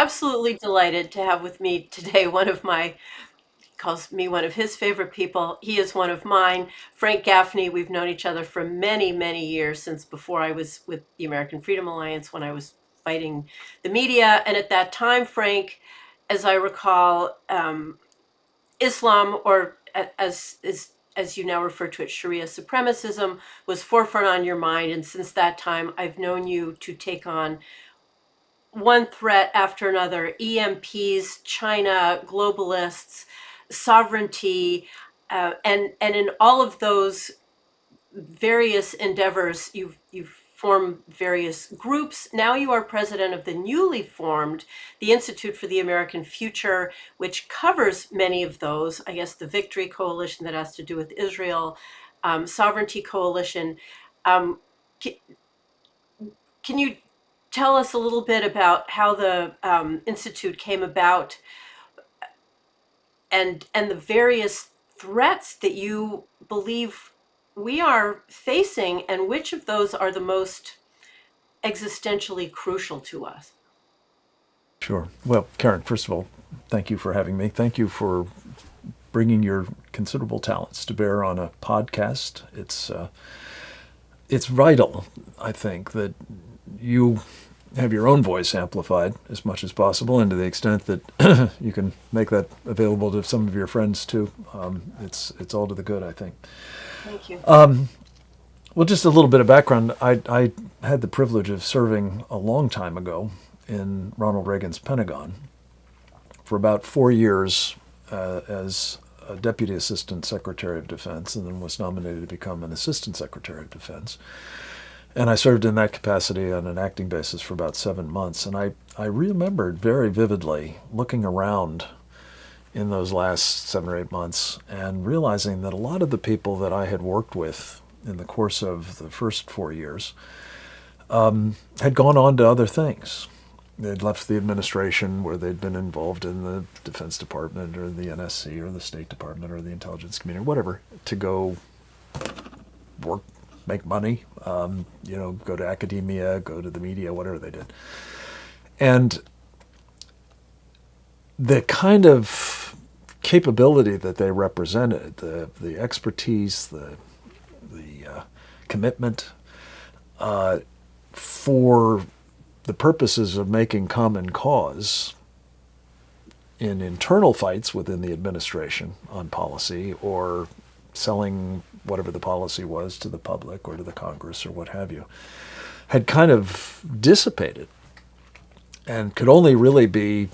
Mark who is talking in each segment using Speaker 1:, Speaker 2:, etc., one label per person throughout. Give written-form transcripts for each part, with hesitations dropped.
Speaker 1: absolutely delighted to have with me today calls me one of his favorite people. He is one of mine, Frank Gaffney. We've known each other for many, many years, since before I was with the American Freedom Alliance, when I was fighting the media. And at that time, Frank, as I recall, Islam, or as you now refer to it, Sharia supremacism, was forefront on your mind. And since that time, I've known you to take on one threat after another: EMPs, China, globalists, sovereignty, and in all of those various endeavors, you've formed various groups. Now you are president of the newly formed the Institute for the American Future, which covers many of those. I guess the Victory Coalition, that has to do with Israel, Sovereignty Coalition. Um, can you tell us a little bit about how the Institute came about, and the various threats that you believe we are facing, and which of those are the most existentially crucial to us?
Speaker 2: Sure. Well, Karen, first of all, thank you for having me. Thank you for bringing your considerable talents to bear on a podcast. It's vital, I think, that you have your own voice amplified as much as possible, and to the extent that you can make that available to some of your friends too. It's all to the good, I think.
Speaker 1: Thank you.
Speaker 2: Well, just a little bit of background. I had the privilege of serving a long time ago in Ronald Reagan's Pentagon for about 4 years as a Deputy Assistant Secretary of Defense, and then was nominated to become an Assistant Secretary of Defense. And I served in that capacity on an acting basis for about 7 months. And I remembered very vividly looking around in those last 7 or 8 months and realizing that a lot of the people that I had worked with in the course of the first 4 years had gone on to other things. They'd left the administration, where they'd been involved in the Defense Department or the NSC or the State Department or the intelligence community, whatever, to go work, make money, go to academia, go to the media, whatever they did. And the kind of capability that they represented, the expertise, the commitment for the purposes of making common cause in internal fights within the administration on policy, or selling whatever the policy was to the public or to the Congress or what have you, had kind of dissipated and could only really be,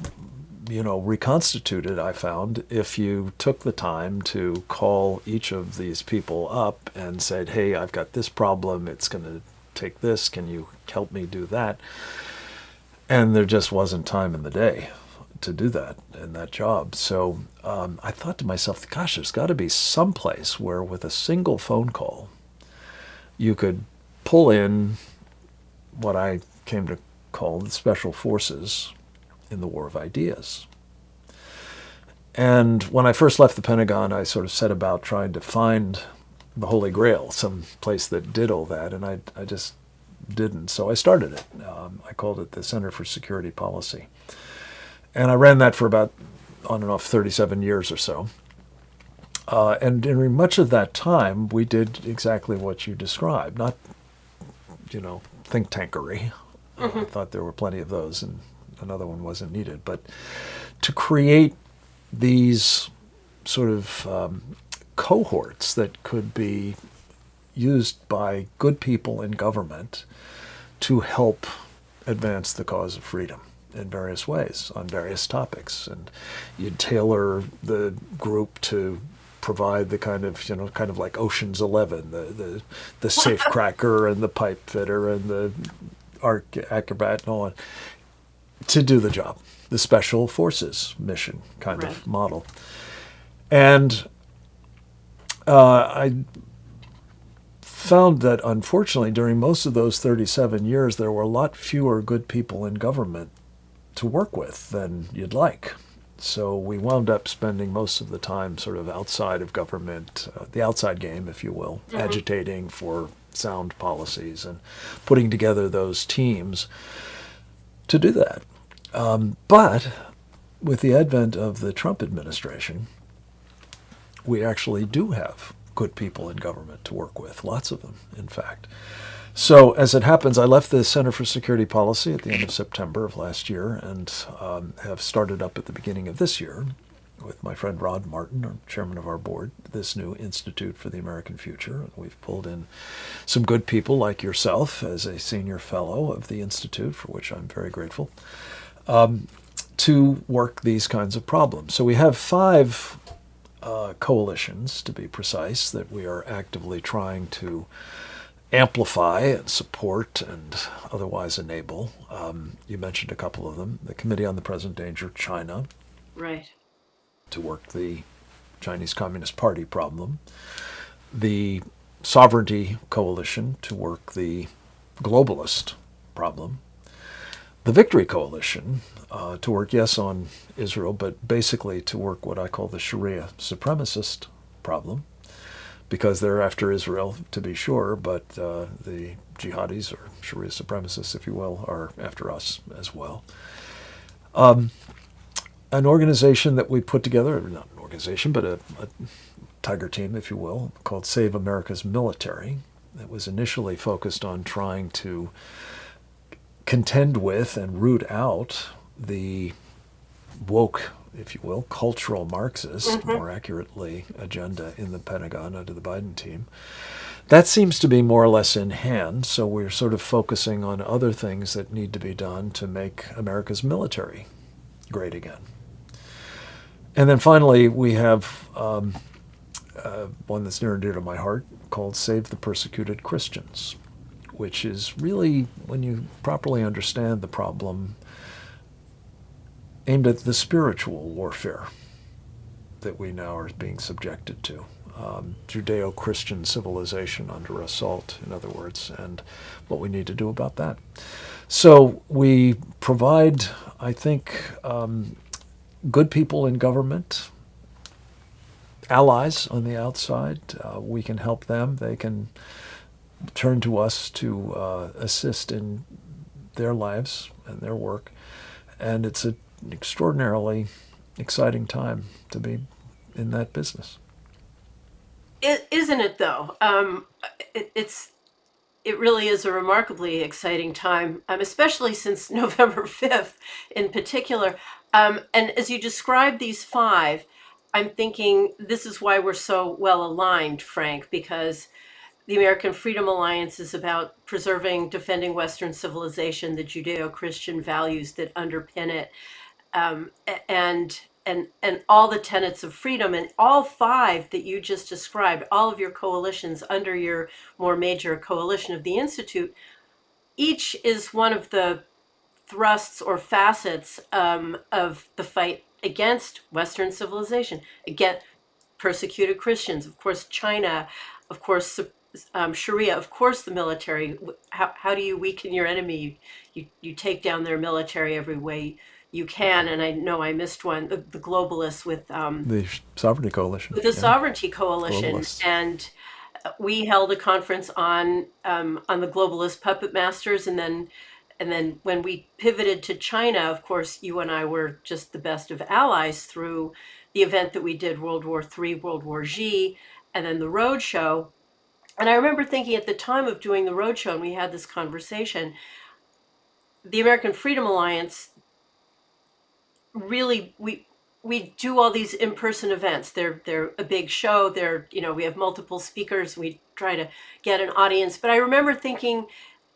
Speaker 2: reconstituted, I found, if you took the time to call each of these people up and said, hey, I've got this problem, it's going to take this, can you help me do that? And there just wasn't time in the day to do that in that job. So I thought to myself, gosh, there's got to be some place where with a single phone call you could pull in what I came to call the special forces in the war of ideas. And when I first left the Pentagon, I sort of set about trying to find the Holy Grail, some place that did all that, and I just didn't. So I started it. I called it the Center for Security Policy. And I ran that for about, on and off, 37 years or so. And during much of that time, we did exactly what you described. Not, think tankery.
Speaker 1: Mm-hmm.
Speaker 2: I thought there were plenty of those, and another one wasn't needed. But to create these sort of cohorts that could be used by good people in government to help advance the cause of freedom in various ways on various topics. And you'd tailor the group to provide the kind of like Ocean's 11, the safe cracker and the pipe fitter and the acrobat and all that, to do the job, the special forces mission kind
Speaker 1: Right.
Speaker 2: of model. And I found that, unfortunately, during most of those 37 years, there were a lot fewer good people in government to work with than you'd like. So we wound up spending most of the time sort of outside of government, the outside game, if you will,
Speaker 1: Mm-hmm.
Speaker 2: agitating for sound policies and putting together those teams to do that. But with the advent of the Trump administration, we actually do have good people in government to work with, lots of them, in fact. So as it happens, I left the Center for Security Policy at the end of September of last year and have started up at the beginning of this year with my friend Rod Martin, our chairman of our board, this new Institute for the American Future. And we've pulled in some good people like yourself as a senior fellow of the Institute, for which I'm very grateful, to work these kinds of problems. So we have 5 coalitions, to be precise, that we are actively trying to amplify and support and otherwise enable. You mentioned a couple of them. The Committee on the Present Danger of China,
Speaker 1: Right.
Speaker 2: to work the Chinese Communist Party problem. The Sovereignty Coalition, to work the globalist problem. The Victory Coalition, to work, yes, on Israel, but basically to work what I call the Sharia Supremacist problem, because they're after Israel, to be sure, but the jihadis, or Sharia Supremacists, if you will, are after us as well. An organization that we put together, not an organization, but a tiger team, if you will, called Save America's Military, that was initially focused on trying to contend with and root out the woke, if you will, cultural Marxist, more accurately, agenda in the Pentagon under the Biden team. That seems to be more or less in hand, so we're sort of focusing on other things that need to be done to make America's military great again. And then finally, we have one that's near and dear to my heart called Save the Persecuted Christians, which is really, when you properly understand the problem, aimed at the spiritual warfare that we now are being subjected to. Judeo-Christian civilization under assault, in other words, and what we need to do about that. So we provide, I think, good people in government, allies on the outside. We can help them. They can turn to us to assist in their lives and their work. And it's an extraordinarily exciting time to be in that business.
Speaker 1: Isn't it though? It really is a remarkably exciting time, especially since November 5th in particular. And as you describe these 5, I'm thinking this is why we're so well aligned, Frank, because the American Freedom Alliance is about preserving, defending Western civilization, the Judeo-Christian values that underpin it, and all the tenets of freedom, and all 5 that you just described, all of your coalitions under your more major coalition of the Institute, each is one of the thrusts or facets of the fight against Western civilization, against persecuted Christians, of course, China, of course, Sharia, of course, the military. How do you weaken your enemy? You take down their military every way you can. And I know I missed one, the globalists
Speaker 2: The Sovereignty Coalition.
Speaker 1: with the
Speaker 2: Yeah.
Speaker 1: Sovereignty Coalition,
Speaker 2: Globalists.
Speaker 1: and we held a conference on the globalist puppet masters, and then when we pivoted to China, of course, you and I were just the best of allies through the event that we did, World War III, World War Z, and then the roadshow. And I remember thinking at the time of doing the roadshow, and we had this conversation, the American Freedom Alliance really, we do all these in-person events. They're a big show. We have multiple speakers. We try to get an audience. But I remember thinking,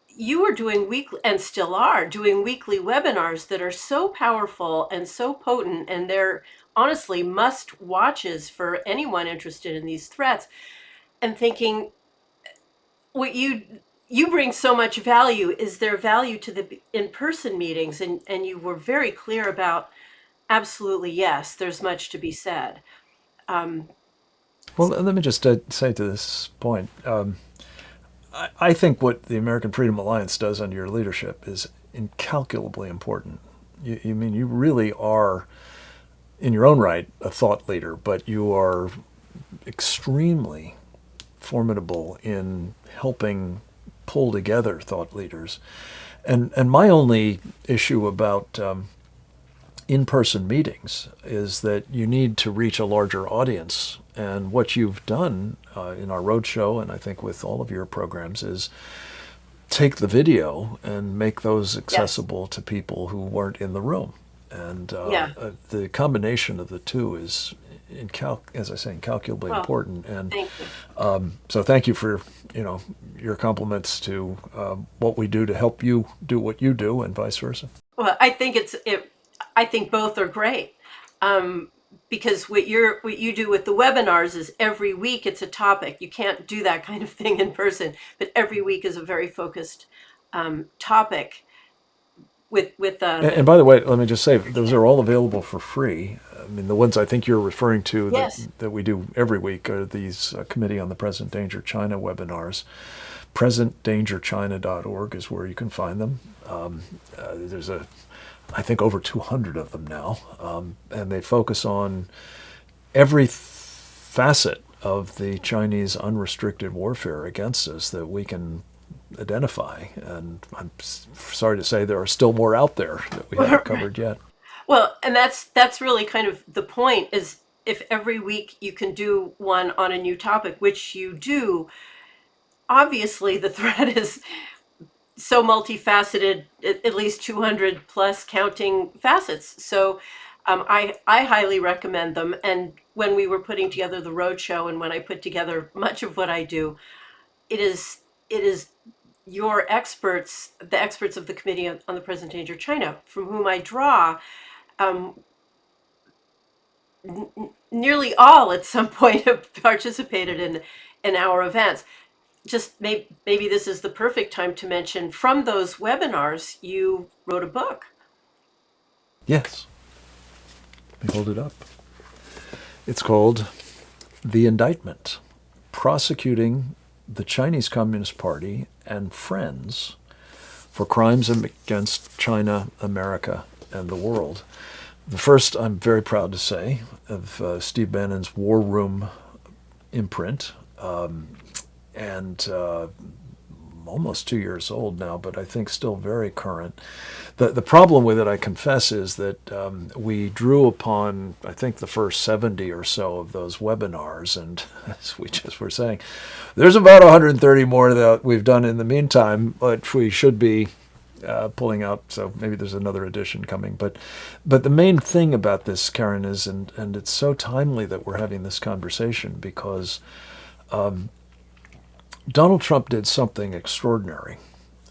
Speaker 1: you were doing weekly, and still are doing weekly webinars that are so powerful and so potent, and they're honestly must watches for anyone interested in these threats. And thinking, what you bring so much value. Is there value to the in-person meetings? And you were very clear about, absolutely, yes, there's much to be said.
Speaker 2: Well, let me just say to this point, I think what the American Freedom Alliance does under your leadership is incalculably important. You mean you really are, in your own right, a thought leader, but you are extremely formidable in helping pull together thought leaders. And my only issue about in-person meetings is that you need to reach a larger audience. And what you've done in our roadshow, and I think with all of your programs, is take the video and make those
Speaker 1: Yes.
Speaker 2: accessible to people who weren't in the room. And
Speaker 1: Yeah.
Speaker 2: the combination of the two is, as I say, incalculably
Speaker 1: Well,
Speaker 2: important. And
Speaker 1: thank you.
Speaker 2: so thank you for your compliments to what we do to help you do what you do, and vice versa.
Speaker 1: Well, I think I think both are great. Um, because what you do with the webinars is every week it's a topic. You can't do that kind of thing in person, but every week is a very focused topic with
Speaker 2: And by the way, let me just say, those are all available for free. I mean, the ones I think you're referring to
Speaker 1: yes.
Speaker 2: that we do every week are these Committee on the Present Danger China webinars. PresentDangerChina.org is where you can find them. There's I think, over 200 of them now, and they focus on every facet of the Chinese unrestricted warfare against us that we can identify. And I'm sorry to say there are still more out there that we haven't covered yet.
Speaker 1: Well, and that's really kind of the point is if every week you can do one on a new topic, which you do, obviously the threat is so multifaceted, at least 200 plus counting facets. So I highly recommend them. And when we were putting together the roadshow and when I put together much of what I do, it is your experts, the experts of the Committee on the Present Danger China, from whom I draw. Um, Nearly all at some point have participated in our events. Just maybe this is the perfect time to mention from those webinars, you wrote a book.
Speaker 2: Yes, let me hold it up. It's called The Indictment: Prosecuting the Chinese Communist Party and Friends for Crimes Against China, America, and the World. The first, I'm very proud to say, of Steve Bannon's War Room imprint, and almost 2 years old now, but I think still very current. The problem with it, I confess, is that we drew upon, I think, the first 70 or so of those webinars, and as we just were saying, there's about 130 more that we've done in the meantime, but we should be pulling out, so maybe there's another edition coming. But the main thing about this, Karen, is, and it's so timely that we're having this conversation, because Donald Trump did something extraordinary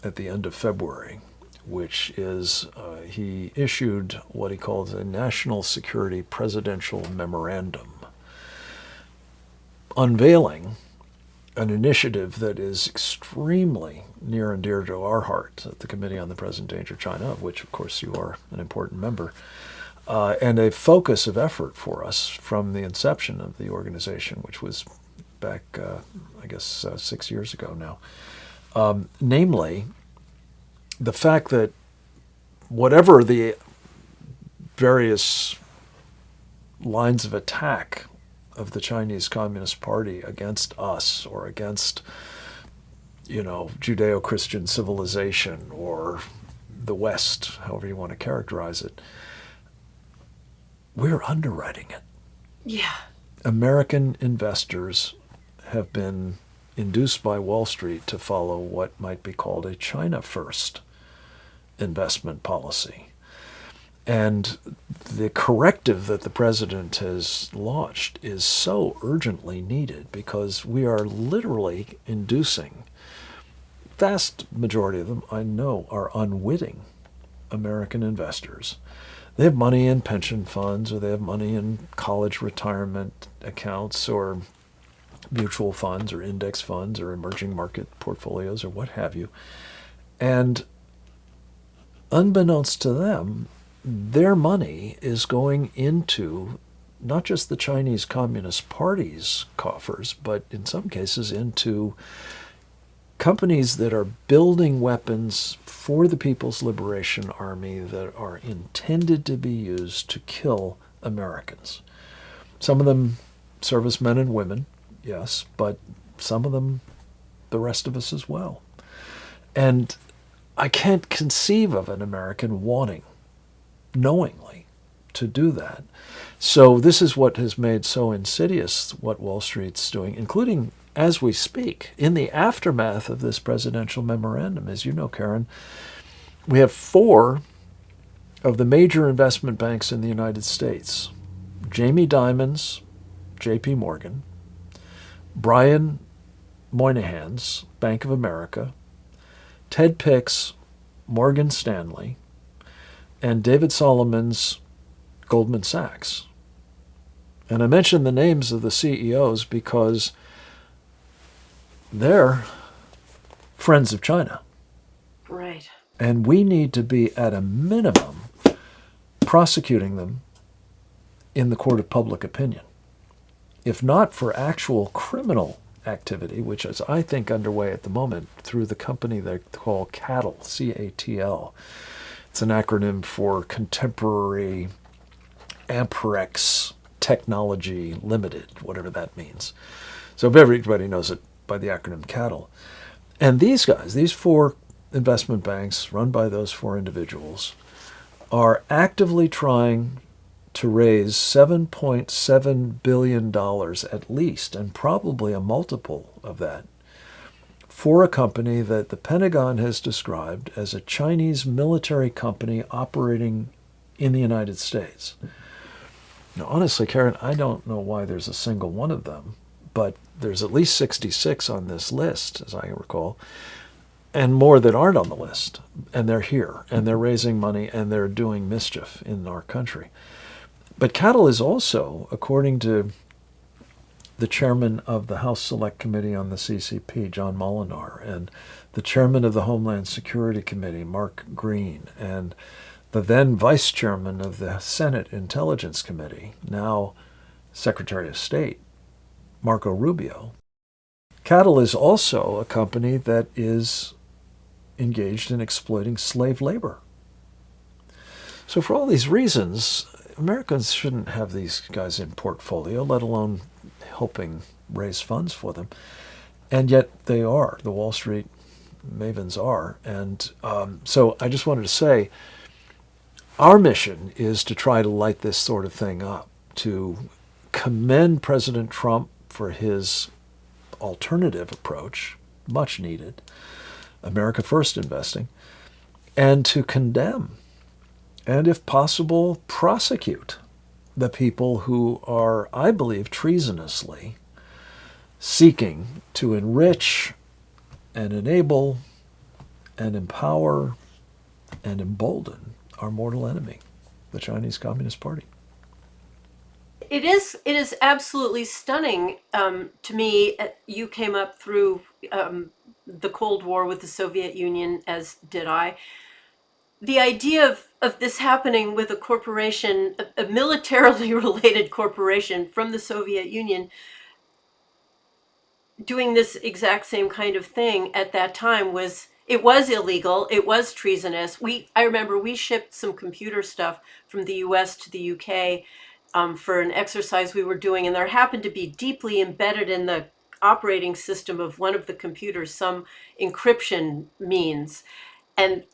Speaker 2: at the end of February, which is he issued what he calls a National Security Presidential Memorandum, unveiling an initiative that is extremely near and dear to our heart at the Committee on the Present Danger China, of which, of course, you are an important member, and a focus of effort for us from the inception of the organization, which was back, I guess, 6 years ago now. Namely, the fact that whatever the various lines of attack of the Chinese Communist Party against us, or against, Judeo-Christian civilization, or the West, however you want to characterize it, we're underwriting it.
Speaker 1: Yeah.
Speaker 2: American investors have been induced by Wall Street to follow what might be called a China first investment policy. And the corrective that the president has launched is so urgently needed, because we are literally inducing, vast majority of them, I know, are unwitting American investors. They have money in pension funds, or they have money in college retirement accounts, or mutual funds, or index funds, or emerging market portfolios, or what have you. And unbeknownst to them, their money is going into not just the Chinese Communist Party's coffers, but in some cases into companies that are building weapons for the People's Liberation Army that are intended to be used to kill Americans. Some of them servicemen and women, yes, but some of them the rest of us as well. And I can't conceive of an American wanting, knowingly, to do that. So this is what has made so insidious what Wall Street's doing, including as we speak, in the aftermath of this presidential memorandum. As you know, Karen, we have 4 of the major investment banks in the United States: Jamie Dimon's J.P. Morgan, Brian Moynihan's Bank of America, Ted Pick's Morgan Stanley, and David Solomon's Goldman Sachs. And I mention the names of the CEOs because they're friends of China.
Speaker 1: Right.
Speaker 2: And we need to be, at a minimum, prosecuting them in the court of public opinion. If not for actual criminal activity, which is, I think, underway at the moment through the company they call CATL, C-A-T-L. It's an acronym for Contemporary Amperex Technology Limited, whatever that means. So everybody knows it by the acronym CATL. And these guys, these 4 investment banks run by those 4 individuals, are actively trying to raise $7.7 billion at least, and probably a multiple of that, for a company that the Pentagon has described as a Chinese military company operating in the United States. Now, honestly, Karen, I don't know why there's a single one of them, but there's at least 66 on this list, as I recall, and more that aren't on the list. And they're here, and they're raising money, and they're doing mischief in our country. But CATL is also, according to the chairman of the House Select Committee on the CCP, John Molinar, and the chairman of the Homeland Security Committee, Mark Green, and the then vice chairman of the Senate Intelligence Committee, now Secretary of State, Marco Rubio. CATL is also a company that is engaged in exploiting slave labor. So for all these reasons, Americans shouldn't have these guys in portfolio, let alone helping raise funds for them. And yet they are. The Wall Street mavens are. And so I just wanted to say, our mission is to try to light this sort of thing up, to commend President Trump for his alternative approach, much needed, America First investing, and to condemn and, if possible, prosecute the people who are, I believe, treasonously seeking to enrich and enable and empower and embolden our mortal enemy, the Chinese Communist Party.
Speaker 1: It is absolutely stunning to me. You came up through the Cold War with the Soviet Union, as did I. The idea of this happening with a corporation, a militarily related corporation from the Soviet Union, doing this exact same kind of thing at that time was illegal. It was treasonous. I remember we shipped some computer stuff from the U.S. to the U.K. For an exercise we were doing, and there happened to be deeply embedded in the operating system of one of the computers some encryption means, and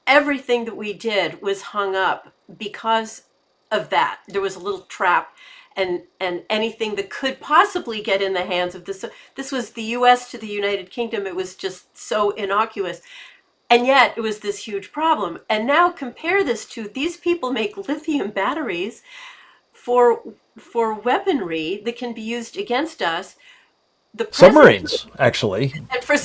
Speaker 1: everything that we did was hung up because of that. There was a little trap, and anything that could possibly get in the hands of this was the US to the United Kingdom. It was just so innocuous, and yet it was this huge problem. And now compare this to, these people make lithium batteries for weaponry that can be used against us. The president,
Speaker 2: Submarines, actually,
Speaker 1: and for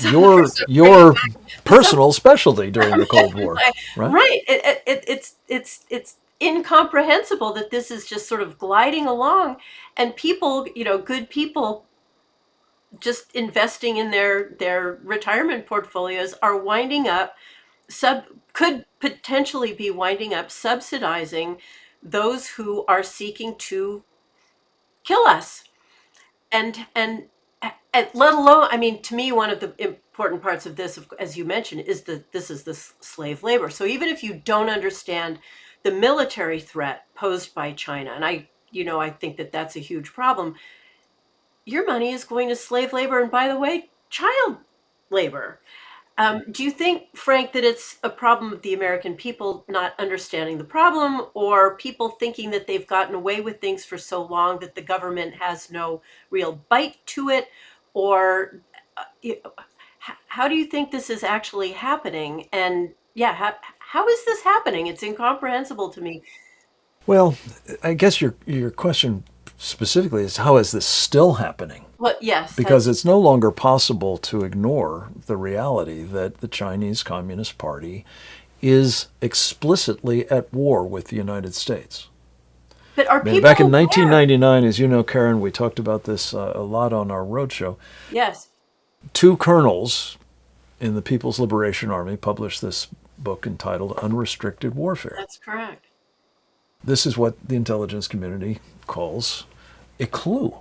Speaker 2: your personal specialty during the Cold War, right?
Speaker 1: right. It's incomprehensible that this is just sort of gliding along, and people, good people, just investing in their retirement portfolios, are winding up could potentially be winding up subsidizing those who are seeking to kill us. And let alone, I mean, to me, one of the important parts of this, as you mentioned, is that this is the slave labor. So even if you don't understand the military threat posed by China, and I think that that's a huge problem, your money is going to slave labor, and, by the way, child labor. Do you think, Frank, that it's a problem of the American people not understanding the problem, or people thinking that they've gotten away with things for so long that the government has no real bite to it? Or how do you think this is actually happening? And yeah, how is this happening? It's incomprehensible to me.
Speaker 2: Well, I guess your question specifically is how is this still happening?
Speaker 1: Well, yes,
Speaker 2: Because it's no longer possible to ignore the reality that the Chinese Communist Party is explicitly at war with the United States.
Speaker 1: but are
Speaker 2: I mean,
Speaker 1: people
Speaker 2: back in
Speaker 1: aware?
Speaker 2: 1999, as you know, Karen, we talked about this a lot on our roadshow.
Speaker 1: Yes,
Speaker 2: Two colonels in the People's Liberation Army published this book entitled Unrestricted Warfare.
Speaker 1: that's correct.
Speaker 2: This is what the intelligence community calls a clue,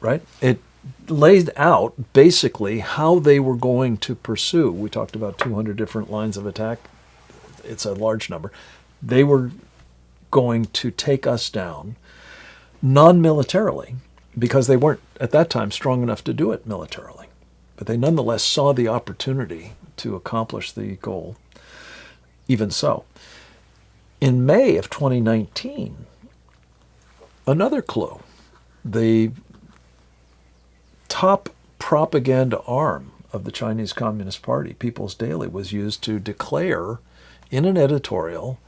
Speaker 2: right? It laid out basically how they were going to pursue. We talked about 200 different lines of attack. It's a large number. They were going to take us down non militarily because they weren't at that time strong enough to do it militarily. But they nonetheless saw the opportunity to accomplish the goal, even so. In May of 2019, another clue. The top propaganda arm of the Chinese Communist Party, People's Daily, was used to declare in an editorial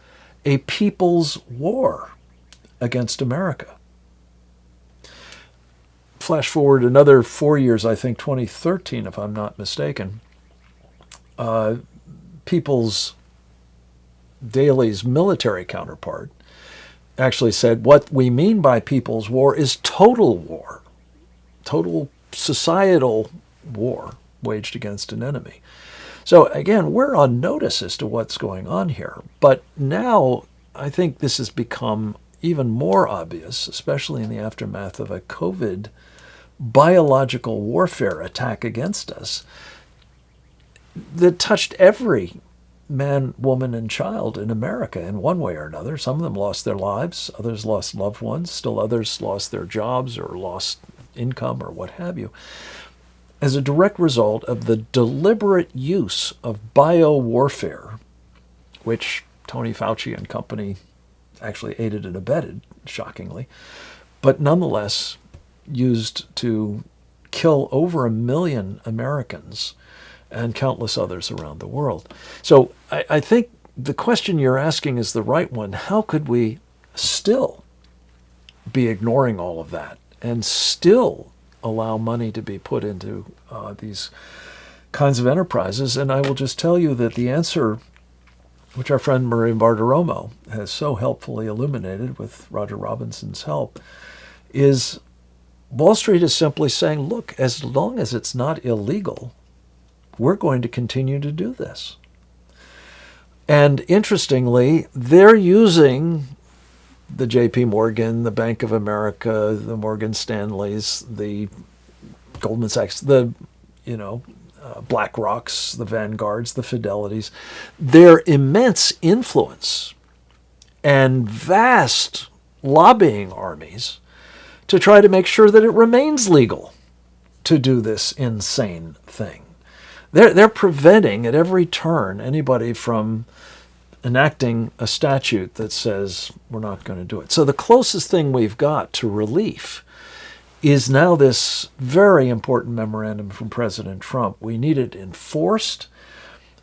Speaker 2: a people's war against America. Flash forward another 4 years, I think 2013, if I'm not mistaken, People's Daily's military counterpart actually said what we mean by people's war is total war, total societal war waged against an enemy. So again, we're on notice as to what's going on here. But now I think this has become even more obvious, especially in the aftermath of a COVID biological warfare attack against us that touched every man, woman, and child in America in one way or another. Some of them lost their lives, others lost loved ones, still others lost their jobs or lost income or what have you, as a direct result of the deliberate use of biowarfare, which Tony Fauci and company actually aided and abetted, shockingly, but nonetheless used to kill over 1 million Americans and countless others around the world. So I think the question you're asking is the right one. How could we still be ignoring all of that and still allow money to be put into these kinds of enterprises? And I will just tell you that the answer, which our friend Maria Bartiromo has so helpfully illuminated with Roger Robinson's help, is Wall Street is simply saying, look, as long as it's not illegal, we're going to continue to do this. And interestingly, they're using the JP Morgan, the Bank of America, the Morgan Stanleys, the Goldman Sachs, the, Black Rocks, the Vanguards, the Fidelities, their immense influence and vast lobbying armies to try to make sure that it remains legal to do this insane thing. They're preventing at every turn anybody from enacting a statute that says we're not going to do it. So the closest thing we've got to relief is now this very important memorandum from President Trump. We need it enforced.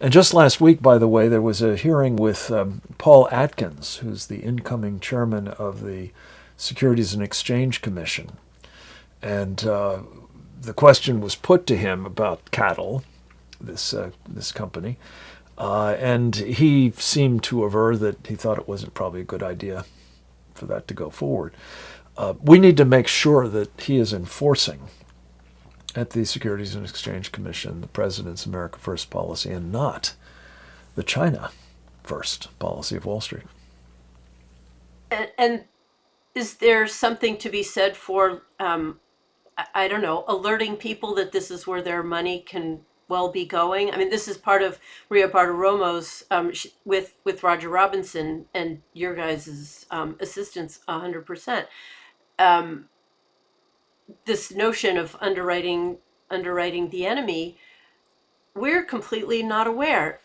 Speaker 2: And just last week, by the way, there was a hearing with Paul Atkins, who's the incoming chairman of the Securities and Exchange Commission. And the question was put to him about cattle, this company, and he seemed to aver that he thought it wasn't probably a good idea for that to go forward. We need to make sure that he is enforcing at the Securities and Exchange Commission the President's America First policy and not the China First policy of Wall Street.
Speaker 1: And is there something to be said for, I don't know, alerting people that this is where their money can well be going? I mean, this is part of Ria Bartiromo's, with Roger Robinson and your guys' assistance 100%. Um, this notion of underwriting the enemy we're completely not aware.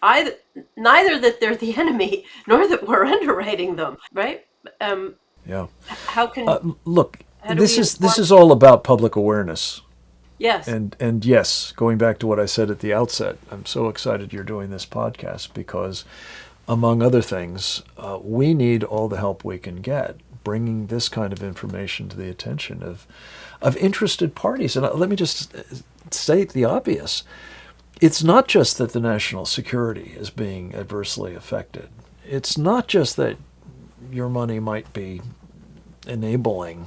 Speaker 1: Neither that they're the enemy, nor that we're underwriting them, right? Um,
Speaker 2: Yeah.
Speaker 1: how can
Speaker 2: Look,
Speaker 1: how do
Speaker 2: this
Speaker 1: we
Speaker 2: is
Speaker 1: inform?
Speaker 2: this is all about public awareness.
Speaker 1: Yes.
Speaker 2: And yes, going back to what I said at the outset, I'm so excited you're doing this podcast because, among other things, we need all the help we can get bringing this kind of information to the attention of interested parties. And let me just state the obvious. It's not just that the national security is being adversely affected. It's not just that your money might be enabling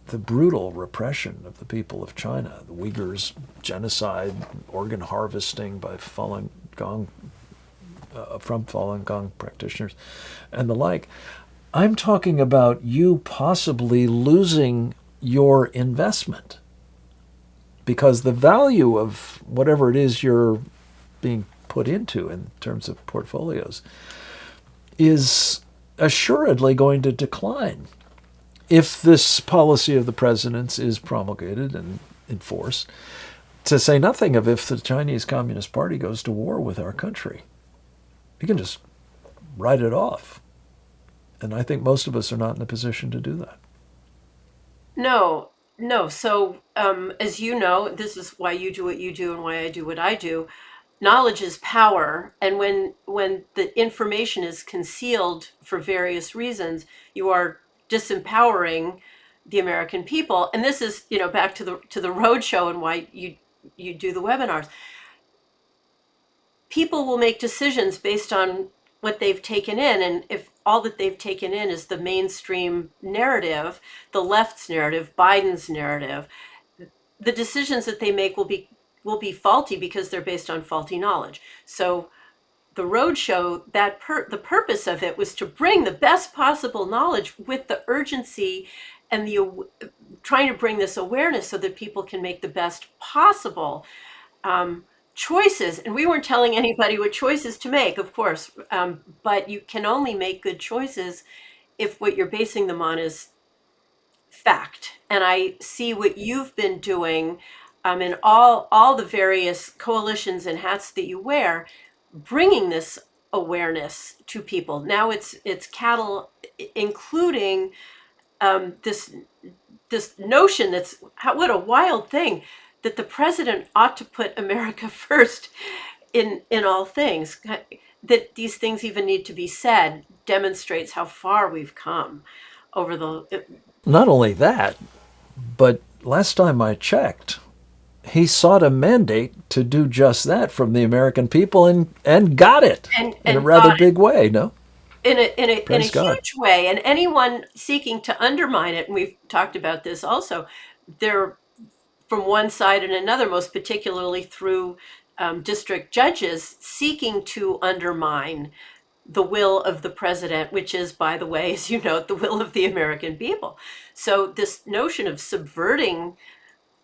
Speaker 2: the brutal repression of the people of China, the Uyghurs, genocide, organ harvesting by Falun Gong, from Falun Gong practitioners, and the like. I'm talking about you possibly losing your investment because the value of whatever it is you're being put into in terms of portfolios is assuredly going to decline if this policy of the president's is promulgated and enforced, to say nothing of if the Chinese Communist Party goes to war with our country. You can just write it off. And I think most of us are not in a position to do that.
Speaker 1: No, no. So, as you know, this is why you do what you do and why I do what I do. Knowledge is power, and when the information is concealed for various reasons, you are disempowering the American people. And this is, back to the road show and why you do the webinars. People will make decisions based on what they've taken in, and if all that they've taken in is the mainstream narrative, the left's narrative, Biden's narrative, the decisions that they make will be faulty because they're based on faulty knowledge. So the roadshow, the purpose of it was to bring the best possible knowledge with the urgency and trying to bring this awareness so that people can make the best possible choices. And we weren't telling anybody what choices to make, of course, but you can only make good choices if what you're basing them on is fact. And I see what you've been doing in all the various coalitions and hats that you wear, bringing this awareness to people. Now it's cattle, including this notion what a wild thing, that the president ought to put America first in all things. That these things even need to be said demonstrates how far we've come over the.
Speaker 2: Not only that, but last time I checked, he sought a mandate to do just that from the American people and got it in a
Speaker 1: And
Speaker 2: rather big way, no?
Speaker 1: in a
Speaker 2: Praise God.
Speaker 1: huge way. And anyone seeking to undermine it, and we've talked about this also, they're from one side and another, most particularly through district judges seeking to undermine the will of the president, which is, by the way, as you note, the will of the American people. So this notion of subverting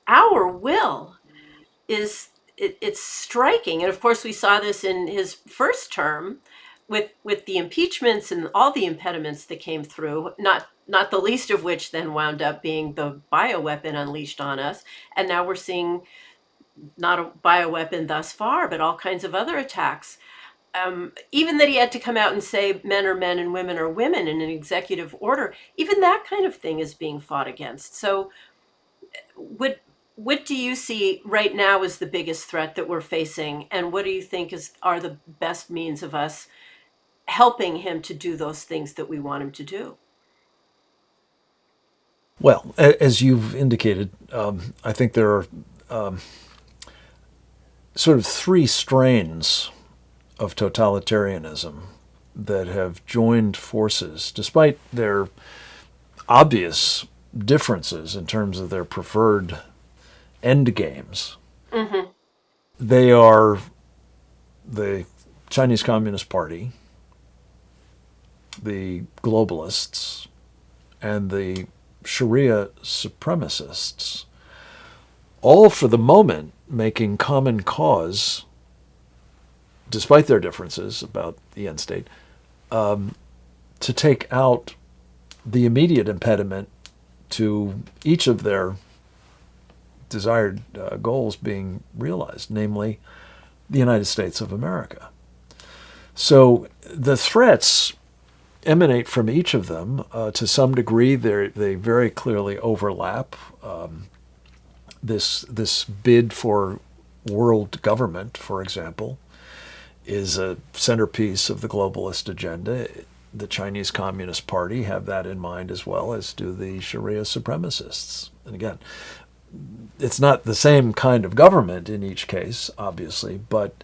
Speaker 1: our will it's striking. And of course, we saw this in his first term with the impeachments and all the impediments that came through, not the least of which then wound up being the bioweapon unleashed on us. And now we're seeing not a bioweapon thus far, but all kinds of other attacks. Even that he had to come out and say men are men and women are women in an executive order, even that kind of thing is being fought against. So what do you see right now as the biggest threat that we're facing, and what do you think are the best means of us helping him to do those things that we want him to do?
Speaker 2: Well, as you've indicated, I think there are sort of three strains of totalitarianism that have joined forces, despite their obvious differences in terms of their preferred end games.
Speaker 1: Mm-hmm.
Speaker 2: They are the Chinese Communist Party, the globalists, and the Sharia Supremacists, all for the moment making common cause, despite their differences about the end state, to take out the immediate impediment to each of their desired goals being realized, namely the United States of America. So the threats emanate from each of them. To some degree, they very clearly overlap. This bid for world government, for example, is a centerpiece of the globalist agenda. The Chinese Communist Party have that in mind, as well as do the Sharia Supremacists. And again, it's not the same kind of government in each case, obviously, but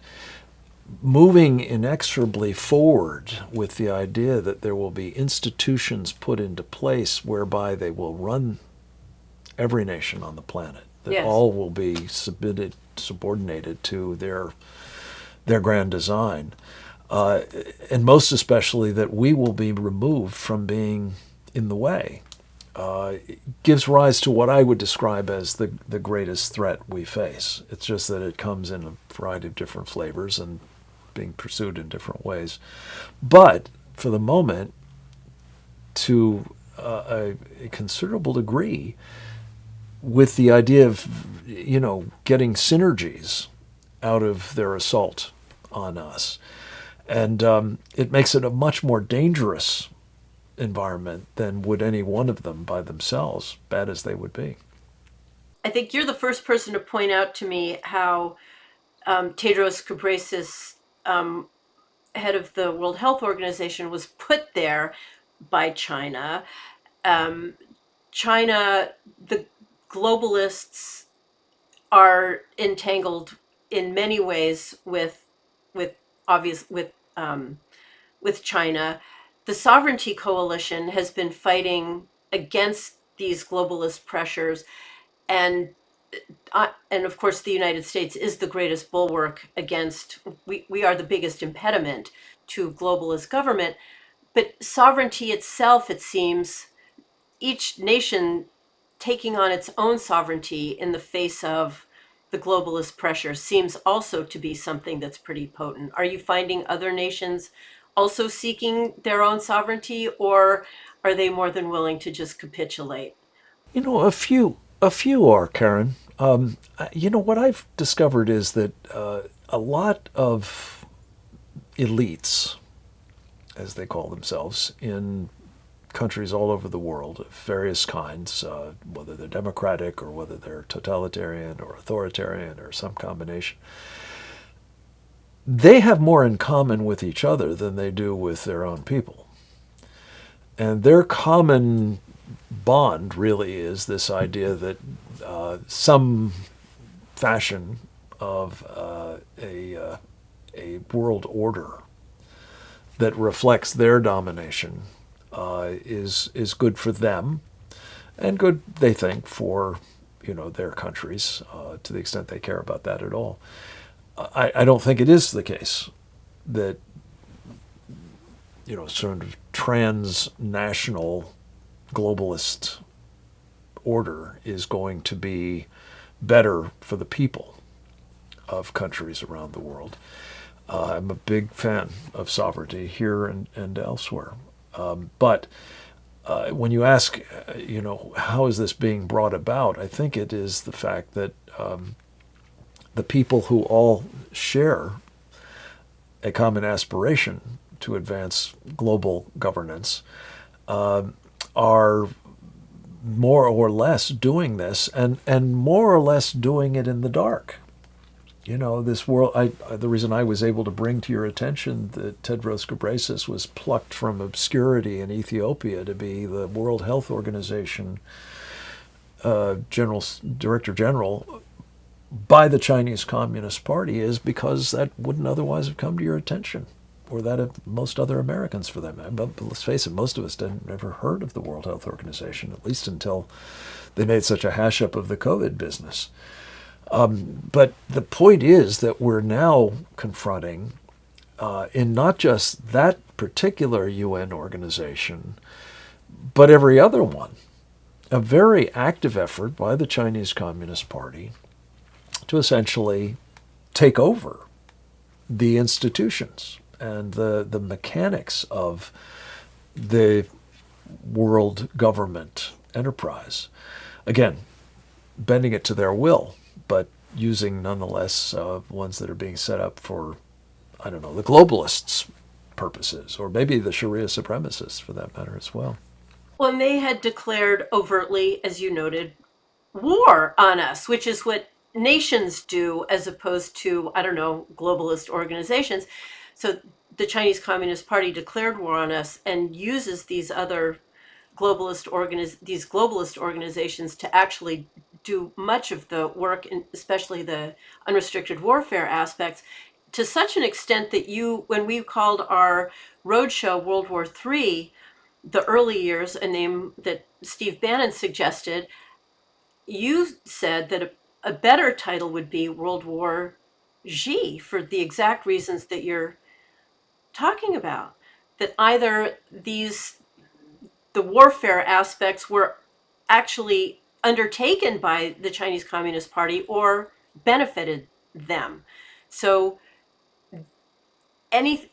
Speaker 2: moving inexorably forward with the idea that there will be institutions put into place whereby they will run every nation on the planet, that
Speaker 1: Yes.
Speaker 2: all will be subordinated to their grand design, and most especially that we will be removed from being in the way, gives rise to what I would describe as the greatest threat we face. It's just that it comes in a variety of different flavors and being pursued in different ways. But for the moment, to a considerable degree, with the idea of, getting synergies out of their assault on us. And it makes it a much more dangerous environment than would any one of them by themselves, bad as they would be.
Speaker 1: I think you're the first person to point out to me how Tedros Ghebreyesus, head of the World Health Organization, was put there by China. China, the globalists are entangled in many ways with obvious with China. The Sovereignty Coalition has been fighting against these globalist pressures, and and of course the United States is the greatest bulwark against. We are the biggest impediment to globalist government, but sovereignty itself, it seems, each nation taking on its own sovereignty in the face of the globalist pressure seems also to be something that's pretty potent. Are you finding other nations also seeking their own sovereignty, or are they more than willing to just capitulate?
Speaker 2: A few are, Karen. What I've discovered is that a lot of elites, as they call themselves, in countries all over the world of various kinds, whether they're democratic or whether they're totalitarian or authoritarian or some combination, they have more in common with each other than they do with their own people. And their common bond really is this idea that some fashion of a world order that reflects their domination is good for them, and good, they think, for their countries, to the extent they care about that at all. I don't think it is the case that sort of transnational globalist order is going to be better for the people of countries around the world. I'm a big fan of sovereignty here and elsewhere. But when you ask, how is this being brought about, I think it is the fact that the people who all share a common aspiration to advance global governance are more or less doing this, and more or less doing it in the dark. This world. The reason I was able to bring to your attention that Tedros Ghebreyesus was plucked from obscurity in Ethiopia to be the World Health Organization Director General by the Chinese Communist Party is because that wouldn't otherwise have come to your attention, or that of most other Americans, for them. But let's face it, most of us didn't ever heard of the World Health Organization, at least until they made such a hash up of the COVID business. But the point is that we're now confronting, in not just that particular UN organization, but every other one, a very active effort by the Chinese Communist Party to essentially take over the institutions and the mechanics of the world government enterprise. Again, bending it to their will, but using nonetheless ones that are being set up for, I don't know, the globalists' purposes, or maybe the Sharia supremacists for that matter as well.
Speaker 1: When they had declared overtly, as you noted, war on us, which is what nations do as opposed to, I don't know, globalist organizations. So the Chinese Communist Party declared war on us and uses these other these globalist organizations to actually do much of the work, especially the unrestricted warfare aspects, to such an extent that when we called our roadshow World War III, the early years, a name that Steve Bannon suggested, you said that a better title would be World War G, for the exact reasons that you're talking about. That either the warfare aspects were actually undertaken by the Chinese Communist Party or benefited them. So any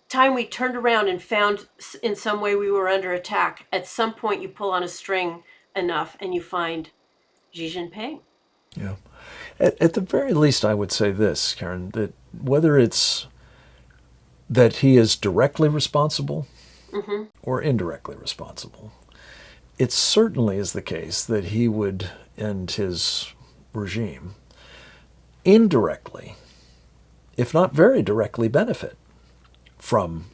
Speaker 1: time we turned around and found in some way we were under attack, at some point you pull on a string enough and you find Xi Jinping.
Speaker 2: Yeah. At the very least, I would say this, Karen, that whether it's that he is directly responsible
Speaker 1: Mm-hmm.
Speaker 2: or indirectly responsible, it certainly is the case that he would end his regime indirectly, if not very directly, benefit from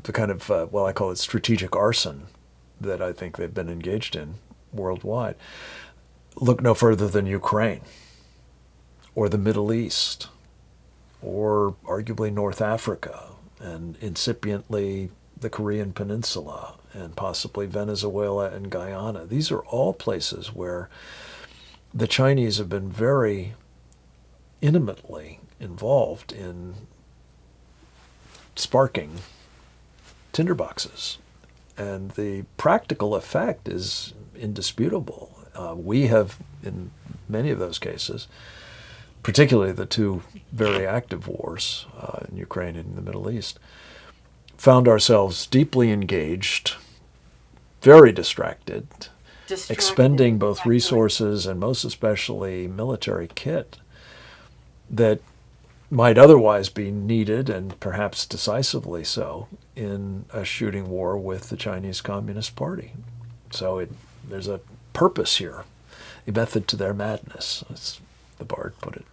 Speaker 2: the kind of, well, I call it strategic arson that I think they've been engaged in worldwide. Look no further than Ukraine or the Middle East or arguably North Africa and incipiently the Korean Peninsula and possibly Venezuela and Guyana. These are all places where the Chinese have been very intimately involved in sparking tinderboxes. And the practical effect is indisputable. We have, in many of those cases, particularly the two very active wars in Ukraine and in the Middle East, found ourselves deeply engaged, very distracted, expending both resources and most especially military kit that might otherwise be needed, and perhaps decisively so, in a shooting war with the Chinese Communist Party. So there's a purpose here, a method to their madness, as the Bard put it.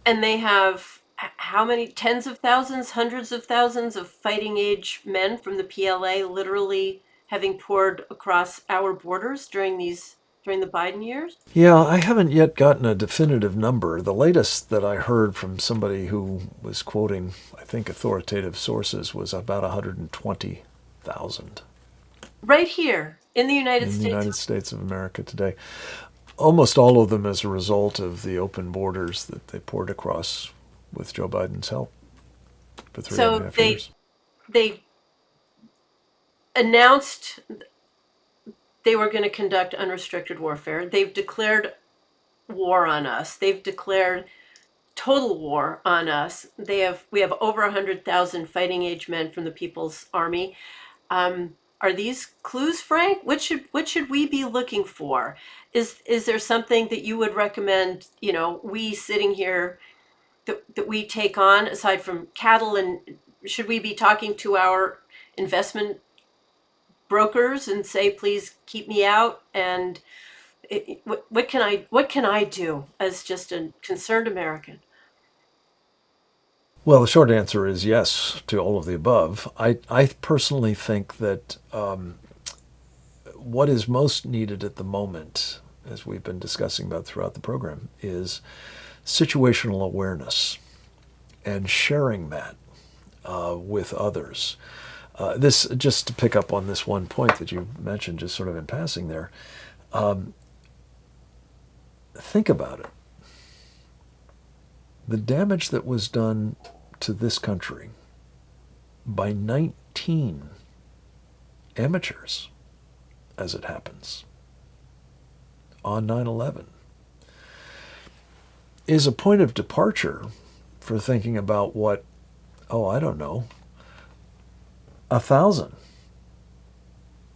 Speaker 1: And they have how many tens of thousands, hundreds of thousands of fighting age men from the PLA literally having poured across our borders during the Biden years?
Speaker 2: Yeah, I haven't yet gotten a definitive number. The latest that I heard from somebody who was quoting, I think, authoritative sources was about 120,000.
Speaker 1: Right here in the United
Speaker 2: in
Speaker 1: States.
Speaker 2: the United States of America today. Almost all of them as a result of the open borders that they poured across with Joe Biden's help for 3.5 years.
Speaker 1: They announced they were going to conduct unrestricted warfare. They've declared war on us. They've declared total war on us. We have over 100,000 fighting age men from the People's Army. Are these clues, Frank? What should we be looking for? Is there something that you would recommend? We sitting here that we take on aside from cattle, and should we be talking to our investment brokers and say, please keep me out? And what can I do as just a concerned American?
Speaker 2: Well, the short answer is yes to all of the above. I personally think that what is most needed at the moment, as we've been discussing about throughout the program, is situational awareness and sharing that with others. This, just to pick up on this one point that you mentioned, just sort of in passing there, think about it. The damage that was done to this country by 19 amateurs, as it happens, on 9/11, is a point of departure for thinking about what, I don't know, 1,000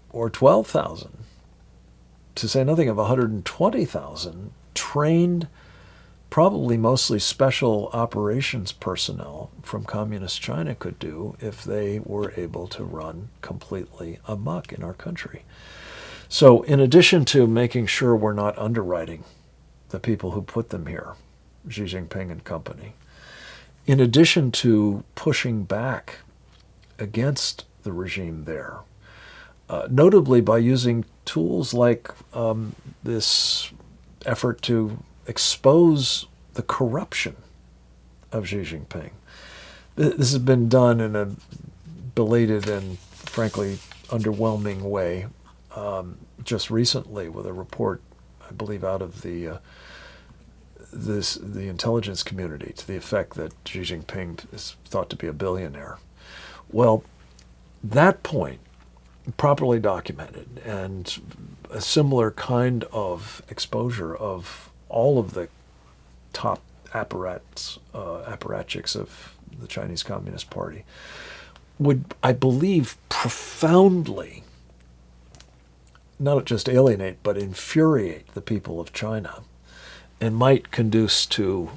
Speaker 2: or 12,000, to say nothing of 120,000 trained probably mostly special operations personnel from Communist China could do if they were able to run completely amok in our country. So in addition to making sure we're not underwriting the people who put them here, Xi Jinping and company, in addition to pushing back against the regime there, notably by using tools like this effort to expose the corruption of Xi Jinping. This has been done in a belated and frankly underwhelming way just recently with a report, I believe, out of the intelligence community to the effect that Xi Jinping is thought to be a billionaire. Well, that point, properly documented, and a similar kind of exposure of all of the top apparatchiks of the Chinese Communist Party would, I believe, profoundly not just alienate but infuriate the people of China, and might conduce to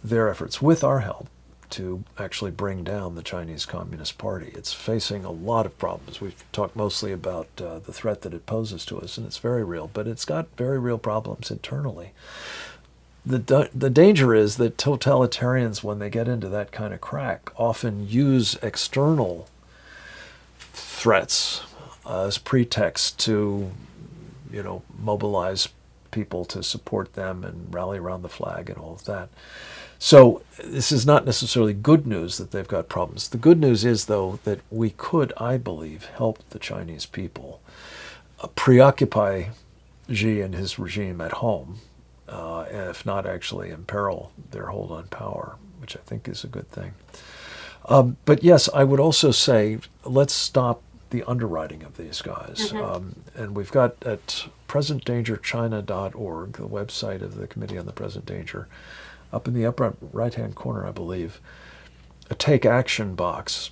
Speaker 2: their efforts, with our help, to actually bring down the Chinese Communist Party. It's facing a lot of problems. We've talked mostly about the threat that it poses to us, and it's very real, but it's got very real problems internally. The danger is that totalitarians, when they get into that kind of crack, often use external threats as pretext to, mobilize people to support them and rally around the flag and all of that. So this is not necessarily good news that they've got problems. The good news is, though, that we could, I believe, help the Chinese people preoccupy Xi and his regime at home, and if not actually imperil their hold on power, which I think is a good thing. But yes, I would also say let's stop the underwriting of these guys. And we've got at presentdangerchina.org, the website of the Committee on the Present Danger, up in the upper right-hand corner, I believe, a take action box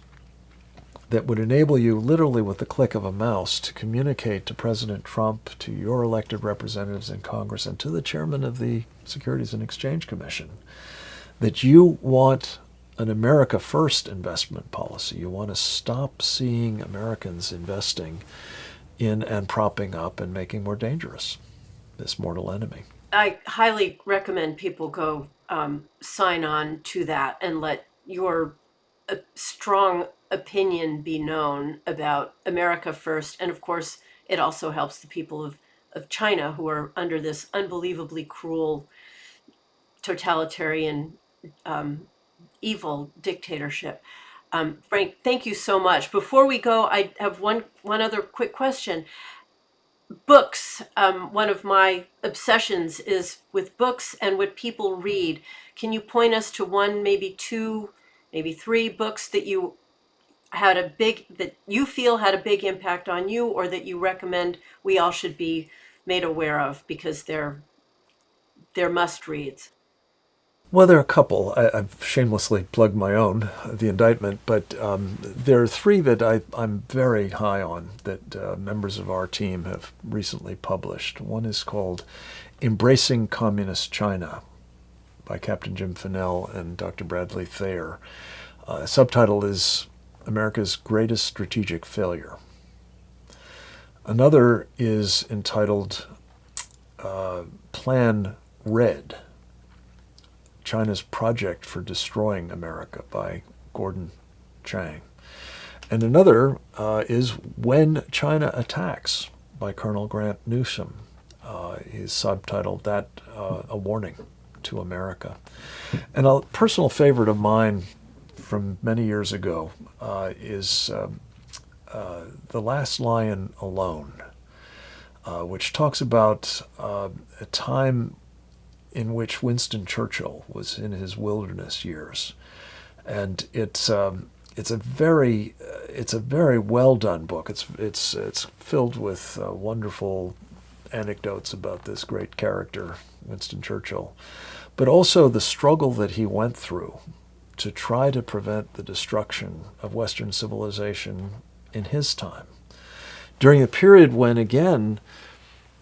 Speaker 2: that would enable you, literally with the click of a mouse, to communicate to President Trump, to your elected representatives in Congress, and to the chairman of the Securities and Exchange Commission, that you want an America First investment policy. You want to stop seeing Americans investing in and propping up and making more dangerous this mortal enemy.
Speaker 1: I highly recommend people go sign on to that and let your strong opinion be known about America First. And of course, it also helps the people of China, who are under this unbelievably cruel, totalitarian, evil dictatorship. Frank, thank you so much. Before we go, I have one other quick question. Books. One of my obsessions is with books and what people read. Can you point us to one, maybe two, maybe three books that you feel had a big impact on you, or that you recommend we all should be made aware of because they're must reads?
Speaker 2: Well, there are a couple. I've shamelessly plugged my own, The Indictment, but there are three that I'm very high on that members of our team have recently published. One is called Embracing Communist China by Captain Jim Fennell and Dr. Bradley Thayer. Subtitle is America's Greatest Strategic Failure. Another is entitled Plan Red, China's Project for Destroying America by Gordon Chang. And another is When China Attacks by Colonel Grant Newsom. Is subtitled that, A Warning to America. And a personal favorite of mine from many years ago is The Last Lion Alone, which talks about a time in which Winston Churchill was in his wilderness years, and it's a very well done book. It's filled with wonderful anecdotes about this great character, Winston Churchill, but also the struggle that he went through to try to prevent the destruction of Western civilization in his time, during a period when, again,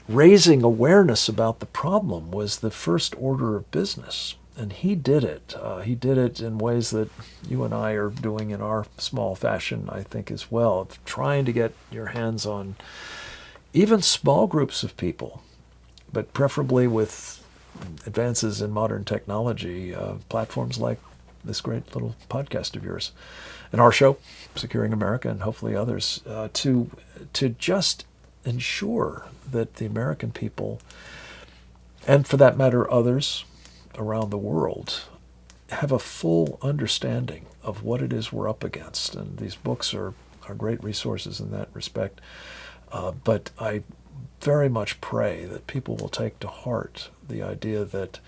Speaker 2: raising awareness about the problem was the first order of business. And he did it. He did it in ways that you and I are doing in our small fashion, I think, as well. Trying to get your hands on even small groups of people, but preferably with advances in modern technology, platforms like this great little podcast of yours, and our show, Securing America, and hopefully others, to just ensure that the American people, and for that matter others around the world, have a full understanding of what it is we're up against. And these books are great resources in that respect. But I very much pray that people will take to heart the idea that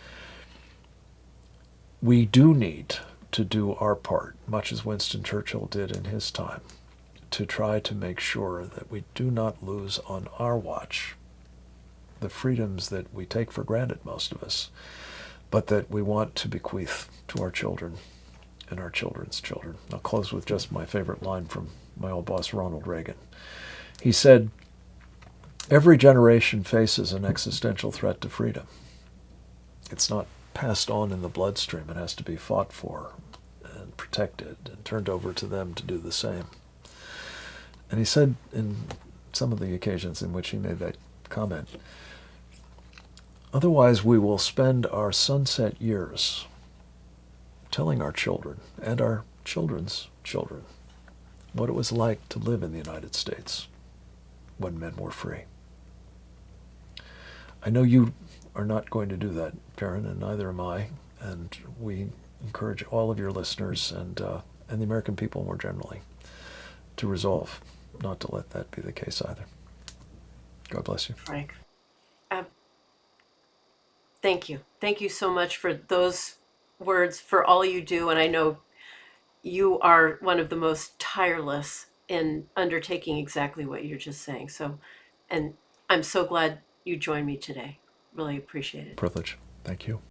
Speaker 2: we do need to do our part, much as Winston Churchill did in his time, to try to make sure that we do not lose on our watch the freedoms that we take for granted, most of us, but that we want to bequeath to our children and our children's children. I'll close with just my favorite line from my old boss, Ronald Reagan. He said, "Every generation faces an existential threat to freedom. It's not passed on in the bloodstream. It has to be fought for and protected and turned over to them to do the same." And he said in some of the occasions in which he made that comment, "Otherwise we will spend our sunset years telling our children and our children's children what it was like to live in the United States when men were free." I know you are not going to do that, Karen, and neither am I. And we encourage all of your listeners and the American people more generally to resolve not to let that be the case either. God bless you.
Speaker 1: Frank, uh, thank you. Thank you so much for those words, for all you do. And I know you are one of the most tireless in undertaking exactly what you're just saying. So, and I'm so glad you joined me today. Really appreciate it.
Speaker 2: Privilege. Thank you.